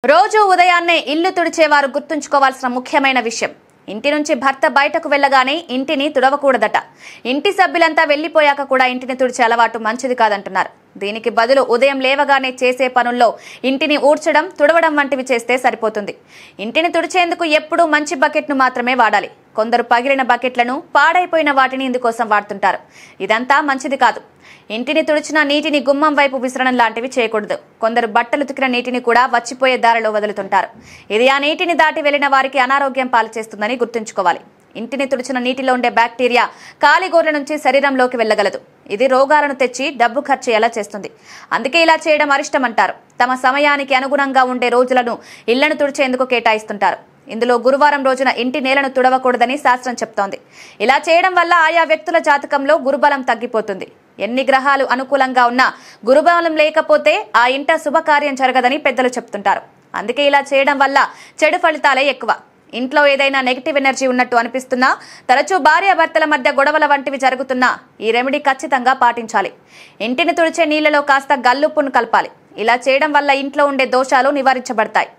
రోజు ఉదయాన్నే ఇల్లు తుడిచేవారు గుర్తుంచుకోవాల్సిన ముఖ్యమైన విషయం, ఇంటి నుంచి భర్త బయటకు వెళ్ళగానే ఇంటిని తుడవకూడదట. ఇంటి సభ్యులంతా వెళ్లిపోయాక కూడా ఇంటిని తుడిచే అలవాటు మంచిది కాదంటున్నారు. దీనికి బదులు ఉదయం లేవగానే చేసే పనుల్లో ఇంటిని ఊడ్చడం, తుడవడం వంటివి చేస్తే సరిపోతుంది. ఇంటిని తుడిచేందుకు ఎప్పుడూ మంచి బకెట్ను మాత్రమే వాడాలి. కొందరు పగిలిన బకెట్లను, పాడైపోయిన వాటిని ఇందుకోసం వాడుతుంటారు. ఇదంతా మంచిది కాదు. ఇంటిని తుడిచిన నీటిని గుమ్మం వైపు విసరడం లాంటివి చేయకూడదు. కొందరు బట్టలు ఉతికిన నీటిని కూడా వచ్చిపోయే దారిలో వదులుతుంటారు. ఇది ఆ నీటిని దాటి వెళ్లిన వారికి అనారోగ్యం పాలు చేస్తుందని గుర్తుంచుకోవాలి. ఇంటిని తుడిచిన నీటిలో ఉండే బ్యాక్టీరియా కాలిగోర్ల నుంచి శరీరంలోకి వెళ్లగలదు. ఇది రోగాలను తెచ్చి డబ్బు ఖర్చయ్యేలా చేస్తుంది. అందుకే ఇలా చేయడం అరిష్టమంటారు. తమ సమయానికి అనుగుణంగా ఉండే రోజులను ఇళ్లను తుడిచేందుకు కేటాయిస్తుంటారు. ఇందులో గురువారం రోజున ఇంటి నేలను తుడవకూడదని శాస్త్రం చెప్తోంది. ఇలా చేయడం వల్ల ఆయా వ్యక్తుల జాతకంలో గురుబలం తగ్గిపోతుంది. ఎన్ని గ్రహాలు అనుకూలంగా ఉన్నా గురుబలం లేకపోతే ఆ ఇంట శుభకార్యం జరగదని పెద్దలు చెప్తుంటారు. అందుకే ఇలా చేయడం వల్ల చెడు ఫలితాలే ఎక్కువ. ఇంట్లో ఏదైనా నెగిటివ్ ఎనర్జీ ఉన్నట్టు అనిపిస్తున్నా, తరచూ భార్యాభర్తల మధ్య గొడవల వంటివి జరుగుతున్నా ఈ రెమెడీ ఖచ్చితంగా పాటించాలి. ఇంటిని తుడిచే నీళ్లలో కాస్త గల్లుప్పును కలపాలి. ఇలా చేయడం వల్ల ఇంట్లో ఉండే దోషాలు నివారించబడతాయి.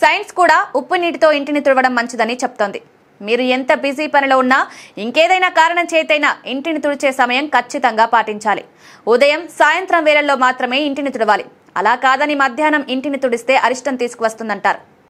సైన్స్ కూడా ఉప్పు నీటితో ఇంటిని తుడవడం మంచిదని చెప్తోంది. మీరు ఎంత బిజీ పనిలో ఉన్నా, ఇంకేదైనా కారణం చేతైనా ఇంటిని తుడిచే సమయం ఖచ్చితంగా పాటించాలి. ఉదయం, సాయంత్రం వేళల్లో మాత్రమే ఇంటిని తుడవాలి. అలా కాదని మధ్యాహ్నం ఇంటిని తుడిస్తే అరిష్టం తీసుకువస్తుందంటారు.